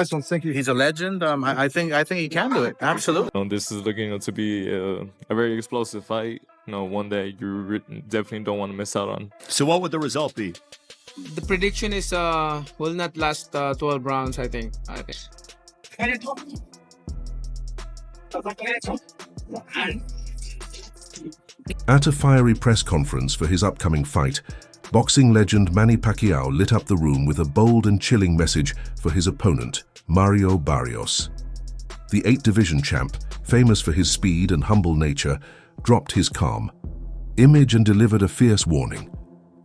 Nice one, thank you. He's a legend. I think he can do it. Absolutely. This is looking to be a very explosive fight. One that you definitely don't want to miss out on. So what would the result be? The prediction is will not last 12 rounds, I think. At a fiery press conference for his upcoming fight, boxing legend Manny Pacquiao lit up the room with a bold and chilling message for his opponent, Mario Barrios. The 8-division champ, famous for his speed and humble nature, dropped his calm image and delivered a fierce warning.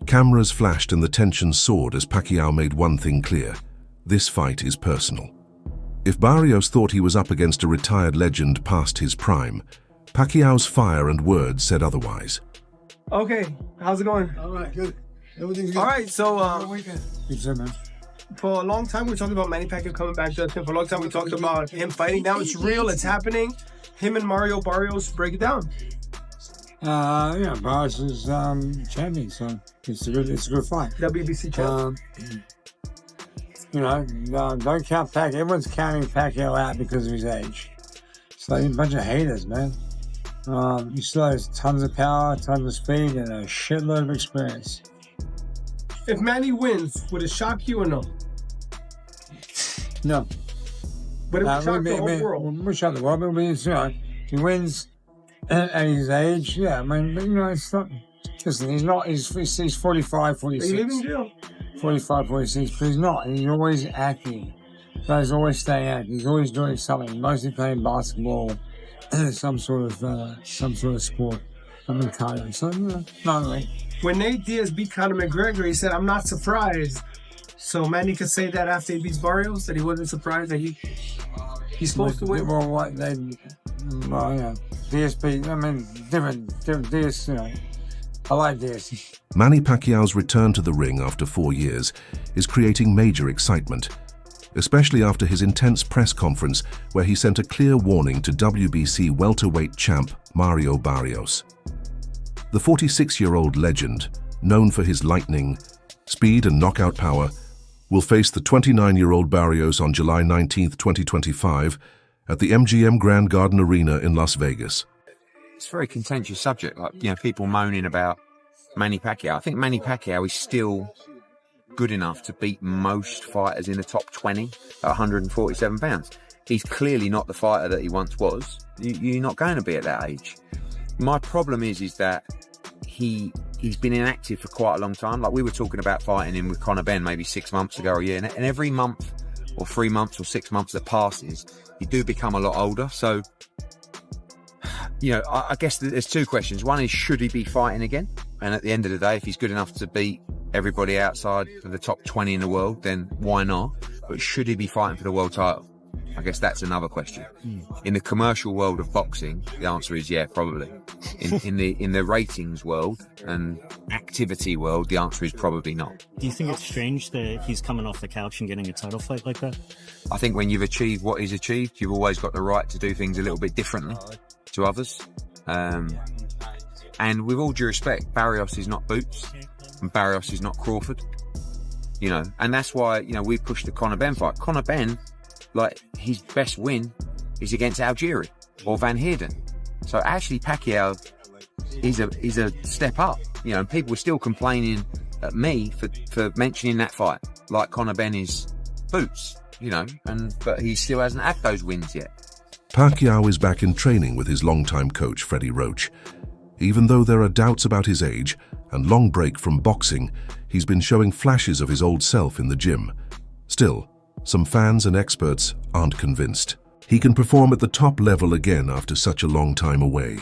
Cameras flashed and the tension soared as Pacquiao made one thing clear: this fight is personal. If Barrios thought he was up against a retired legend past his prime, Pacquiao's fire and words said otherwise. Okay, how's it going? All right, good. Everything's good. All right, so Good, man. for a long time we were talking about Manny Pacquiao coming back to us. For a long time we talked about him fighting. Now it's real, it's happening. Him and Mario Barrios, break it down. Barrios is champion, so it's a good fight. WBC champ. Don't count Pacquiao. Everyone's counting Pacquiao out because of his age. It's like a bunch of haters, man. He still has tons of power, tons of speed, and a shitload of experience. If Manny wins, would it shock you or no? No. But it would shock the whole world. We'll shock the world, but he wins at his age, yeah, it's not. Listen, he's 45, 46. Are you leaving jail? 45, 46, but he's not. He's always acting. He's always staying active. He's always doing something. Mostly playing basketball, some sort of sport. Something kind of. So, not really. When Nate Diaz beat Conor McGregor, he said, "I'm not surprised." So Manny could say that after he beats Barrios, that he wasn't surprised that he's supposed to win. Well, Diaz beat. Different Diaz. I like Diaz. Manny Pacquiao's return to the ring after 4 years is creating major excitement, especially after his intense press conference where he sent a clear warning to WBC welterweight champ Mario Barrios. The 46-year-old legend, known for his lightning, speed and knockout power, will face the 29-year-old Barrios on July 19, 2025, at the MGM Grand Garden Arena in Las Vegas. It's a very contentious subject, people moaning about Manny Pacquiao. I think Manny Pacquiao is still good enough to beat most fighters in the top 20 at 147 pounds. He's clearly not the fighter that he once was. You're not going to be at that age. My problem is that he's been inactive for quite a long time. Like we were talking about fighting him with Conor Benn maybe 6 months ago or a year, and every month or 3 months or 6 months that passes, you do become a lot older. So, I guess there's two questions. One is, should he be fighting again? And at the end of the day, if he's good enough to beat everybody outside of the top 20 in the world, then why not? But should he be fighting for the world title? I guess that's another question. In the commercial world of boxing, the answer is yeah, probably. In the ratings world and activity world, the answer is probably not. Do you think it's strange that he's coming off the couch and getting a title fight like that? I think when you've achieved what he's achieved, you've always got the right to do things a little bit differently to others. And with all due respect, Barrios is not Boots and Barrios is not Crawford. And that's why, we pushed the Conor Benn fight. Conor Benn, his best win is against Algieri or Van Heerden. So actually Pacquiao is a step up, and people were still complaining at me for mentioning that fight, like Conor Benn is Boots, but he still hasn't had those wins yet. Pacquiao is back in training with his longtime coach Freddie Roach. Even though there are doubts about his age and long break from boxing, he's been showing flashes of his old self in the gym. Still, some fans and experts aren't convinced. He can perform at the top level again after such a long time away.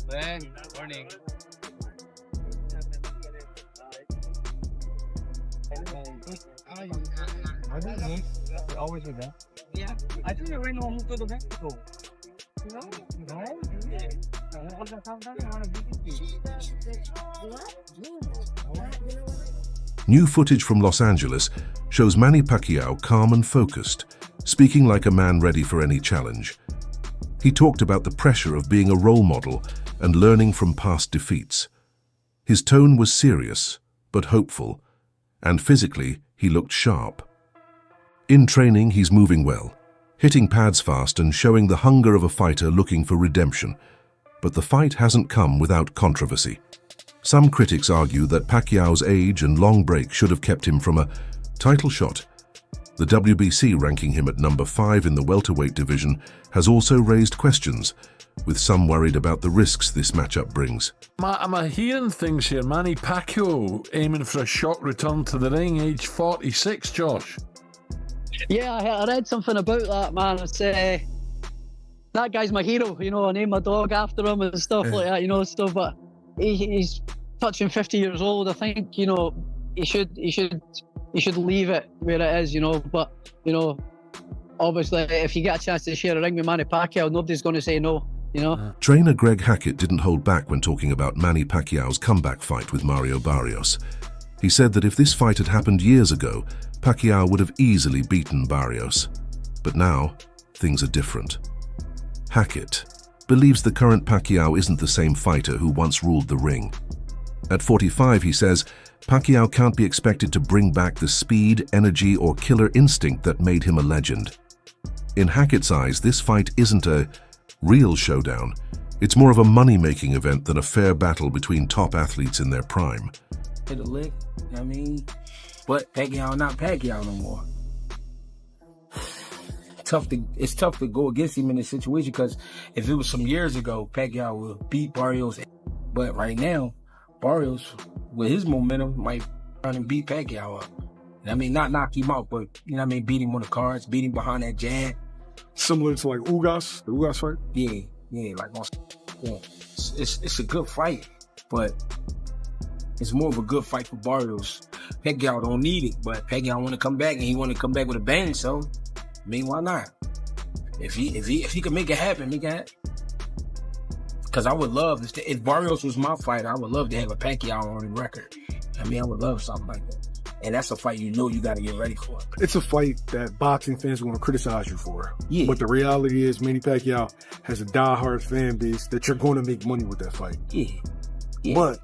Good morning. Always with that. Yeah, I think we're going to the Mexico. New footage from Los Angeles shows Manny Pacquiao calm and focused, speaking like a man ready for any challenge. He talked about the pressure of being a role model and learning from past defeats. His tone was serious, but hopeful, and physically he looked sharp. In training, he's moving well, hitting pads fast and showing the hunger of a fighter looking for redemption. But the fight hasn't come without controversy. Some critics argue that Pacquiao's age and long break should have kept him from a title shot. The WBC ranking him at number 5 in the welterweight division has also raised questions, with some worried about the risks this matchup brings. I'm hearing things here. Manny Pacquiao aiming for a shock return to the ring, age 46, Josh. Yeah, I read something about that, man. It's, that guy's my hero, you know, I named my dog after him and stuff like that, you know, stuff, but he's touching 50 years old. I think, you know, he should leave it where it is, you know, but, you know, obviously if you get a chance to share a ring with Manny Pacquiao, nobody's going to say no, you know. Trainer Greg Hackett didn't hold back when talking about Manny Pacquiao's comeback fight with Mario Barrios. He said that if this fight had happened years ago, Pacquiao would have easily beaten Barrios. But now, things are different. Hackett believes the current Pacquiao isn't the same fighter who once ruled the ring. At 45, he says, Pacquiao can't be expected to bring back the speed, energy, or killer instinct that made him a legend. In Hackett's eyes, this fight isn't a real showdown. It's more of a money-making event than a fair battle between top athletes in their prime. Hit a lick, you know what I mean? But Pacquiao not Pacquiao no more. It's tough to go against him in this situation, because if it was some years ago, Pacquiao would beat Barrios. But right now, Barrios, with his momentum, might run and beat Pacquiao up. I mean, not knock him out, but, you know what I mean, beat him on the cards, beat him behind that jab. Similar to like Ugas, the Ugas fight? Yeah, like, yeah. It's a good fight, but it's more of a good fight for Barrios. Pacquiao don't need it, but Pacquiao want to come back, and he want to come back with a bang, so, I mean, why not? If he can make it happen, make it happen. Because I would love, if Barrios was my fighter, I would love to have a Pacquiao on the record. I mean, I would love something like that. And that's a fight you know you got to get ready for. It's a fight that boxing fans are going to criticize you for. Yeah. But the reality is, Manny Pacquiao has a diehard fan base that you're going to make money with that fight. Yeah. But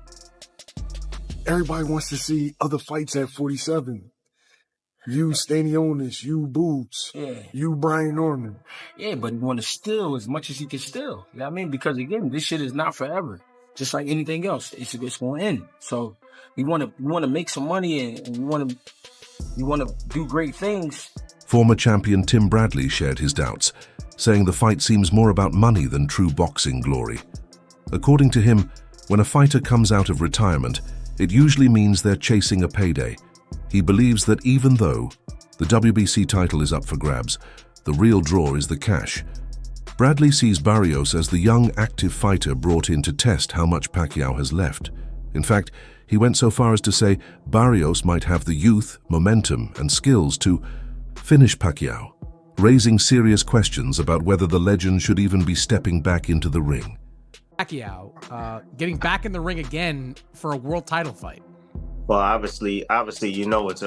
everybody wants to see other fights at 47. You, Stanionis, you, Boots, you, Brian Norman. Yeah, but you want to steal as much as he can steal. You know what I mean? Because again, this shit is not forever. Just like anything else, it's going to end. So you want to make some money, and you want to do great things. Former champion Tim Bradley shared his doubts, saying the fight seems more about money than true boxing glory. According to him, when a fighter comes out of retirement, it usually means they're chasing a payday. He believes that even though the WBC title is up for grabs, the real draw is the cash. Bradley sees Barrios as the young, active fighter brought in to test how much Pacquiao has left. In fact, he went so far as to say Barrios might have the youth, momentum, and skills to finish Pacquiao, raising serious questions about whether the legend should even be stepping back into the ring. Pacquiao getting back in the ring again for a world title fight. Well, obviously, you know, it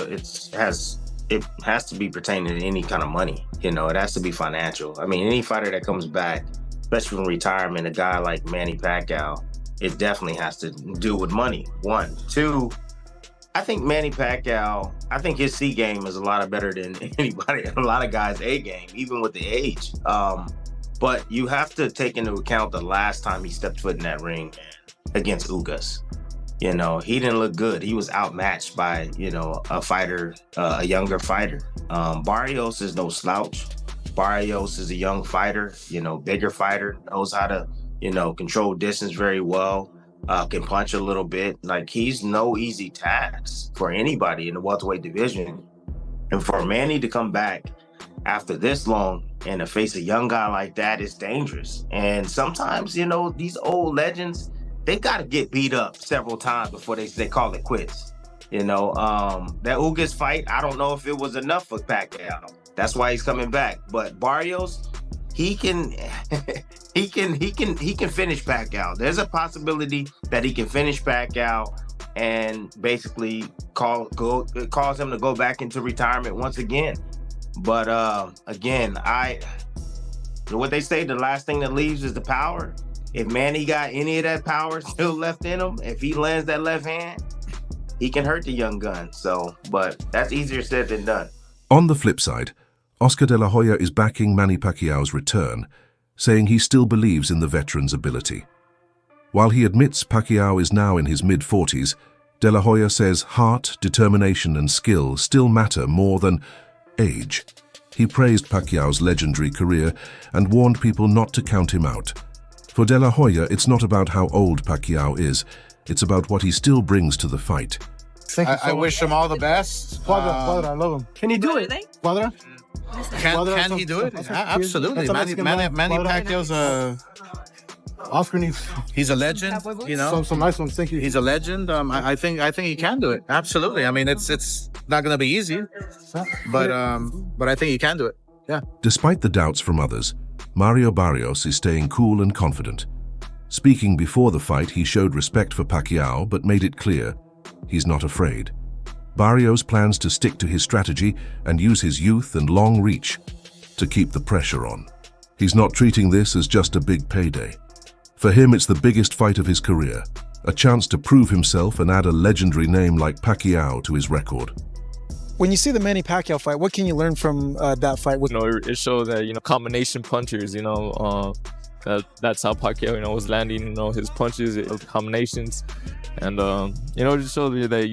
has to be pertaining to any kind of money. You know, it has to be financial. I mean, any fighter that comes back, especially from retirement, a guy like Manny Pacquiao, it definitely has to do with money. 1, 2, I think Manny Pacquiao, I think his C game is a lot better than anybody, a lot of guys' A game, even with the age. But you have to take into account the last time he stepped foot in that ring against Ugas. You know, he didn't look good. He was outmatched by, you know, a fighter, a younger fighter. Barrios is no slouch. Barrios is a young fighter, you know, bigger fighter, knows how to, you know, control distance very well, can punch a little bit. Like, he's no easy task for anybody in the welterweight division. And for Manny to come back after this long and to face a young guy like that is dangerous. And sometimes, you know, these old legends, they got to get beat up several times before they call it quits. You know, that Ugas fight, I don't know if it was enough for Pacquiao. That's why he's coming back. But Barrios, he can finish Pacquiao. There's a possibility that he can finish Pacquiao and basically cause him to go back into retirement once again. But again, what they say, the last thing that leaves is the power. if Manny got any of that power still left in him, if he lands that left hand, he can hurt the young gun. So, but that's easier said than done. On the flip side, Oscar de la Hoya is backing Manny Pacquiao's return, saying he still believes in the veteran's ability. While he admits Pacquiao is now in his mid-40s, de la Hoya says heart, determination and skill still matter more than age. He praised Pacquiao's legendary career and warned people not to count him out. For de la Hoya, it's not about how old Pacquiao is, it's about what he still brings to the fight. I wish him all the best. Father, I love him. Can he do it? Father? Can he do it? Absolutely. Manny Pacquiao's Oscar needs. He's a legend. You know, some nice ones. Thank you. he's a legend. I think he can do it. Absolutely. I mean, it's not going to be easy, but I think he can do it. Yeah. Despite the doubts from others, Mario Barrios is staying cool and confident. Speaking before the fight, he showed respect for Pacquiao, but made it clear he's not afraid. Barrios plans to stick to his strategy and use his youth and long reach to keep the pressure on. He's not treating this as just a big payday. For him, it's the biggest fight of his career, a chance to prove himself and add a legendary name like Pacquiao to his record. When you see the Manny Pacquiao fight, what can you learn from that fight? It showed that, combination punchers, that's how Pacquiao, was landing, his punches, combinations. And, it just showed me that,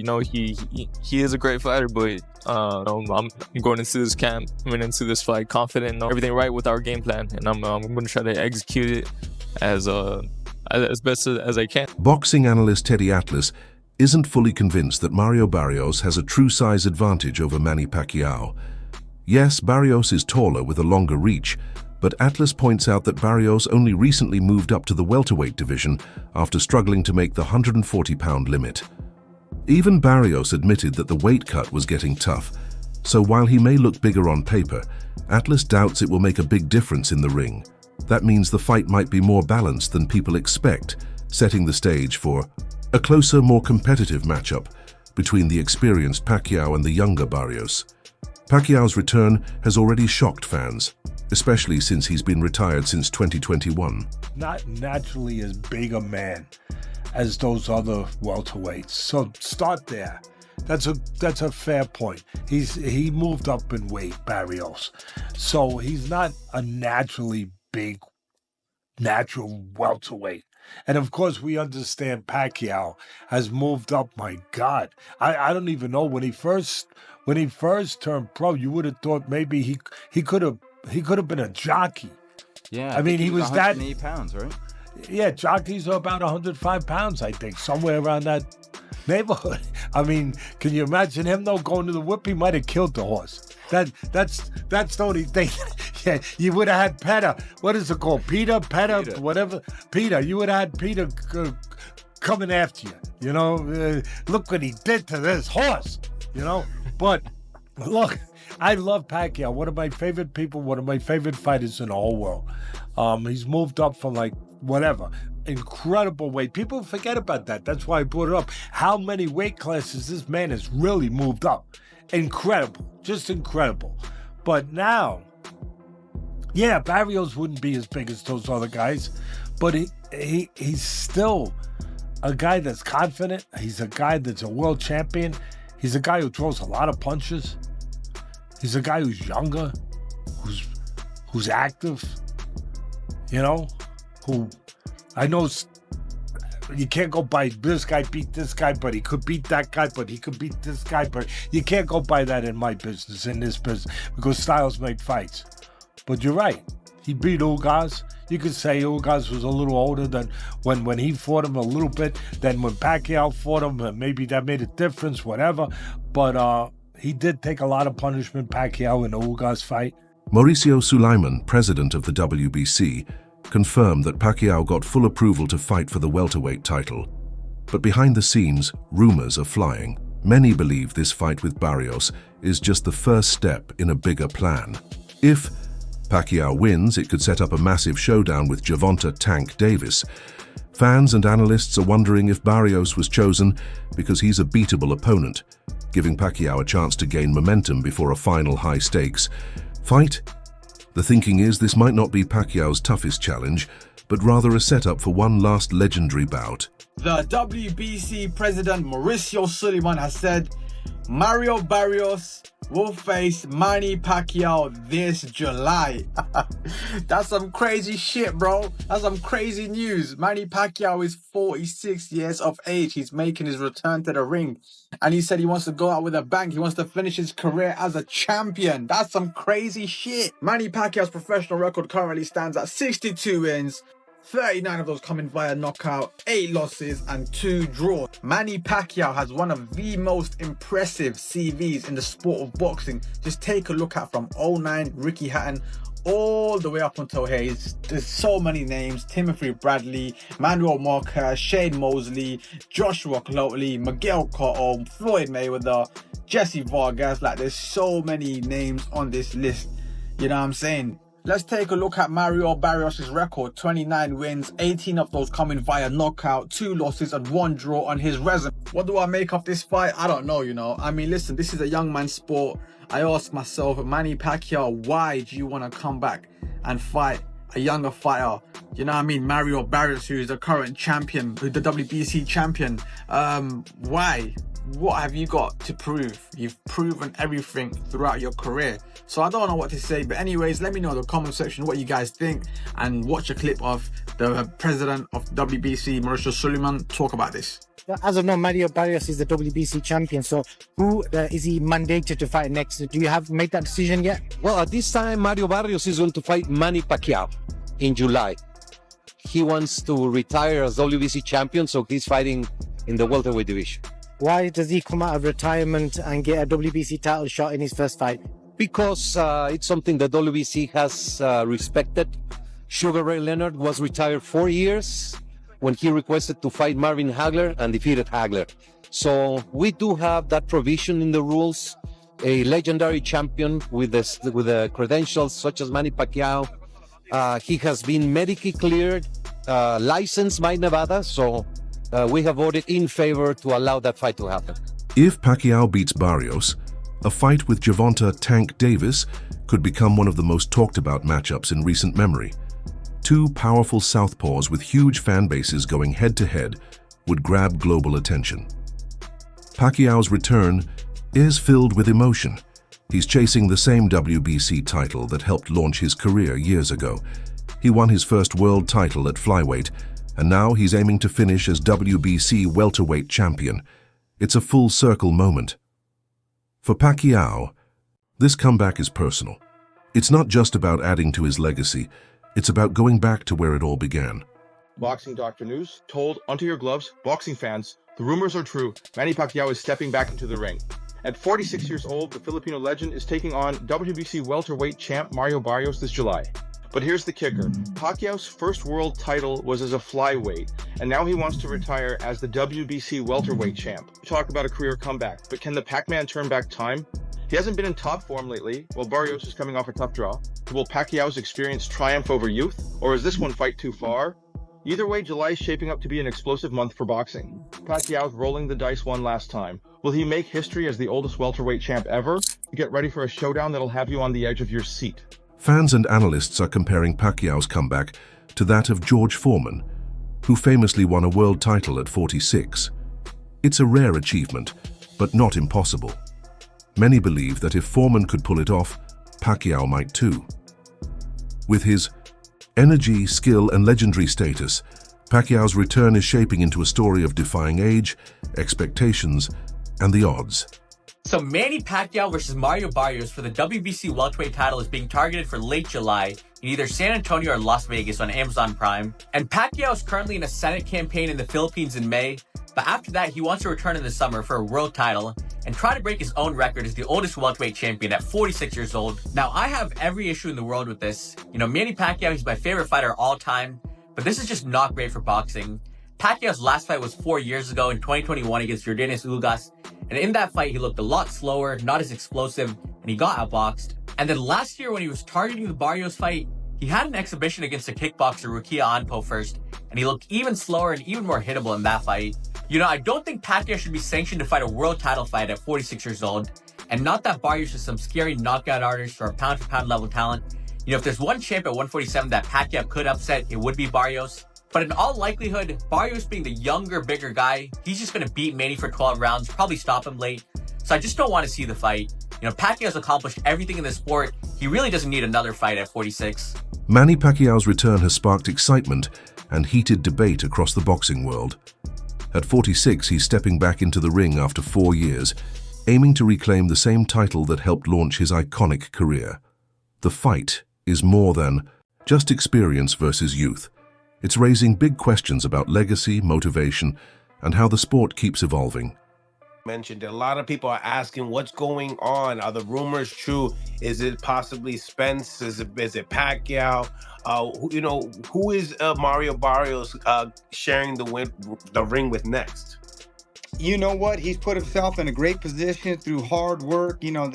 he is a great fighter, but, I'm going into this camp, into this fight confident, everything right with our game plan. And I'm going to try to execute it as best as I can. Boxing analyst Teddy Atlas isn't fully convinced that Mario Barrios has a true size advantage over Manny Pacquiao. Yes, Barrios is taller with a longer reach, but Atlas points out that Barrios only recently moved up to the welterweight division after struggling to make the 140-pound limit. Even Barrios admitted that the weight cut was getting tough, so while he may look bigger on paper, Atlas doubts it will make a big difference in the ring. That means the fight might be more balanced than people expect, setting the stage for a closer, more competitive matchup between the experienced Pacquiao and the younger Barrios. Pacquiao's return has already shocked fans, especially since he's been retired since 2021. Not naturally as big a man as those other welterweights. So start there. That's a fair point. He moved up in weight, Barrios. So he's not a naturally big, natural welterweight. And of course, we understand Pacquiao has moved up. My God, I don't even know when he first turned pro. You would have thought maybe he could have been a jockey. Yeah, I mean he was 180 pounds, right? Yeah, jockeys are about 105 pounds, I think, somewhere around that neighborhood. I mean, can you imagine him though going to the whip? He might have killed the horse. That's the only thing. Yeah, you would have had Peter. What is it called? Peter, whatever. Peter. You would have had Peter coming after you. Look what he did to this horse. But look, I love Pacquiao. One of my favorite people. One of my favorite fighters in the whole world. He's moved up from incredible weight. People forget about that. That's why I brought it up. How many weight classes this man has really moved up. Incredible. Just incredible. But now, yeah, Barrios wouldn't be as big as those other guys, but he's still a guy that's confident. He's a guy that's a world champion. He's a guy who throws a lot of punches. He's a guy who's younger, who's active, who I know you can't go by this guy beat this guy, but he could beat that guy, but he could beat this guy, but you can't go by that in my business, in this business, because styles make fights. But you're right. He beat Ugas. You could say Ugas was a little older than when he fought him a little bit than when Pacquiao fought him. Maybe that made a difference, whatever. But he did take a lot of punishment, Pacquiao, in the Ugas fight. Mauricio Sulaiman, president of the WBC, confirmed that Pacquiao got full approval to fight for the welterweight title. But behind the scenes, rumors are flying. Many believe this fight with Barrios is just the first step in a bigger plan. If Pacquiao wins, it could set up a massive showdown with Gervonta "Tank" Davis. Fans and analysts are wondering if Barrios was chosen because he's a beatable opponent, giving Pacquiao a chance to gain momentum before a final high-stakes fight. The thinking is this might not be Pacquiao's toughest challenge, but rather a setup for one last legendary bout. The WBC president Mauricio Suleiman has said Mario Barrios will face Manny Pacquiao this July. That's some crazy shit, bro. That's some crazy news. Manny Pacquiao is 46 years of age. He's making his return to the ring. And he said he wants to go out with a bang. He wants to finish his career as a champion. That's some crazy shit. Manny Pacquiao's professional record currently stands at 62 wins. 39 of those coming via knockout, 8 losses and 2 draws. Manny Pacquiao has one of the most impressive CVs in the sport of boxing. Just take a look at from 09 Ricky Hatton all the way up until here. There's so many names: Timothy Bradley, Manuel Marquez, Shane Mosley, Joshua Cloteley, Miguel Cotto, Floyd Mayweather, Jesse Vargas. Like, there's so many names on this list. You know what I'm saying? Let's take a look at Mario Barrios' record. 29 wins, 18 of those coming via knockout, 2 losses and 1 draw on his resume. What do I make of this fight? I don't know, you know. I mean, listen, this is a young man's sport. I ask myself, Manny Pacquiao, why do you want to come back and fight a younger fighter? You know what I mean? Mario Barrios, who is the current champion, the WBC champion. Why? What have you got to prove? You've proven everything throughout your career. So I don't know what to say, but anyways, let me know in the comment section what you guys think, and watch a clip of the president of WBC, Mauricio Suleiman, talk about this. As of now, Mario Barrios is the WBC champion. So who is he mandated to fight next? Do you have made that decision yet? Well, at this time, Mario Barrios is going to fight Manny Pacquiao in July. He wants to retire as WBC champion, so he's fighting in the welterweight division. Why does he come out of retirement and get a WBC title shot in his first fight? Because it's something that WBC has respected. Sugar Ray Leonard was retired 4 years when he requested to fight Marvin Hagler and defeated Hagler. So we do have that provision in the rules. A legendary champion with the credentials such as Manny Pacquiao. He has been medically cleared, licensed by Nevada, so we have voted in favor to allow that fight to happen. If Pacquiao beats Barrios, a fight with Gervonta "Tank" Davis could become one of the most talked about matchups in recent memory. 2 powerful southpaws with huge fan bases going head-to-head would grab global attention. Pacquiao's return is filled with emotion. He's chasing the same WBC title that helped launch his career years ago. He won his first world title at flyweight, and now he's aiming to finish as WBC welterweight champion. It's a full circle moment. For Pacquiao, this comeback is personal. It's not just about adding to his legacy, it's about going back to where it all began. Boxing Doctor News told Onto Your Gloves, boxing fans, the rumors are true. Manny Pacquiao is stepping back into the ring. At 46 years old, the Filipino legend is taking on WBC welterweight champ Mario Barrios this July. But here's the kicker. Pacquiao's first world title was as a flyweight, and now he wants to retire as the WBC welterweight champ. Talk about a career comeback, but can the Pac-Man turn back time? He hasn't been in top form lately, while Barrios is coming off a tough draw. Will Pacquiao's experience triumph over youth, or is this one fight too far? Either way, July is shaping up to be an explosive month for boxing. Pacquiao's rolling the dice one last time. Will he make history as the oldest welterweight champ ever? Get ready for a showdown that'll have you on the edge of your seat. Fans and analysts are comparing Pacquiao's comeback to that of George Foreman, who famously won a world title at 46. It's a rare achievement, but not impossible. Many believe that if Foreman could pull it off, Pacquiao might too. With his energy, skill, and legendary status, Pacquiao's return is shaping into a story of defying age, expectations, and the odds. So Manny Pacquiao versus Mario Barrios for the WBC welterweight title is being targeted for late July in either San Antonio or Las Vegas on Amazon Prime. And Pacquiao is currently in a Senate campaign in the Philippines in May, but after that he wants to return in the summer for a world title and try to break his own record as the oldest welterweight champion at 46 years old. Now I have every issue in the world with this. You know, Manny Pacquiao, he's my favorite fighter of all time, but this is just not great for boxing. Pacquiao's last fight was 4 years ago in 2021 against Yordenis Ugas, and in that fight he looked a lot slower, not as explosive, and he got outboxed. And then last year when he was targeting the Barrios fight, he had an exhibition against a kickboxer, Rukia Anpo, first, and he looked even slower and even more hittable in that fight. You know, I don't think Pacquiao should be sanctioned to fight a world title fight at 46 years old, and not that Barrios is some scary knockout artist or a pound-for-pound level talent. You know, if there's one champ at 147 that Pacquiao could upset, it would be Barrios. But in all likelihood, Barrios being the younger, bigger guy, he's just going to beat Manny for 12 rounds, probably stop him late. So I just don't want to see the fight. You know, Pacquiao's accomplished everything in the sport. He really doesn't need another fight at 46. Manny Pacquiao's return has sparked excitement and heated debate across the boxing world. At 46, he's stepping back into the ring after 4 years, aiming to reclaim the same title that helped launch his iconic career. The fight is more than just experience versus youth. It's raising big questions about legacy, motivation, and how the sport keeps evolving. Mentioned a lot of people are asking what's going on. Are the rumors true? Is it possibly Spence? Is it Pacquiao? Who is Mario Barrios sharing the ring with next? You know what? He's put himself in a great position through hard work. You know,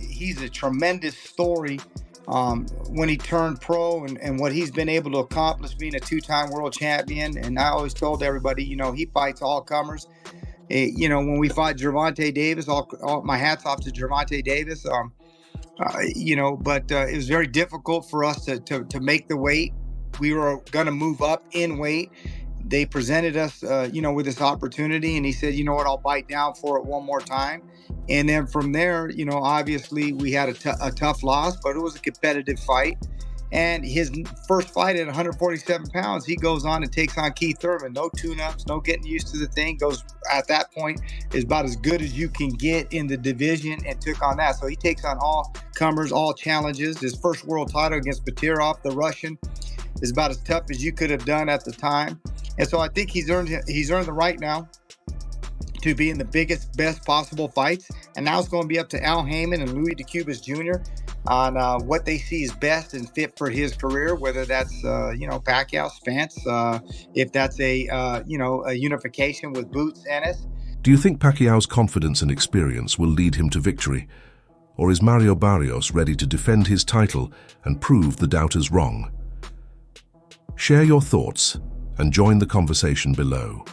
he's a tremendous story. When he turned pro and what he's been able to accomplish being a 2-time world champion. And I always told everybody, you know, he fights all comers. You know, when we fought Gervonta Davis, all my hats off to Gervonta Davis. You know, but it was very difficult for us to make the weight. We were going to move up in weight. They presented us, you know, with this opportunity, and he said, you know what, I'll bite down for it one more time. And then from there, you know, obviously we had a tough loss, but it was a competitive fight. And his first fight at 147 pounds, he goes on and takes on Keith Thurman. No tune-ups, no getting used to the thing. Goes at that point is about as good as you can get in the division and took on that. So he takes on all comers, all challenges. His first world title against Batirov, the Russian, is about as tough as you could have done at the time. And so I think he's earned the right now to be in the biggest, best possible fights. And now it's going to be up to Al Heyman and Louis DeCubas Jr. on what they see is best and fit for his career, whether that's, you know, Pacquiao, Spence, if that's a unification with Boots, Ennis. Do you think Pacquiao's confidence and experience will lead him to victory? Or is Mario Barrios ready to defend his title and prove the doubters wrong? Share your thoughts and join the conversation below.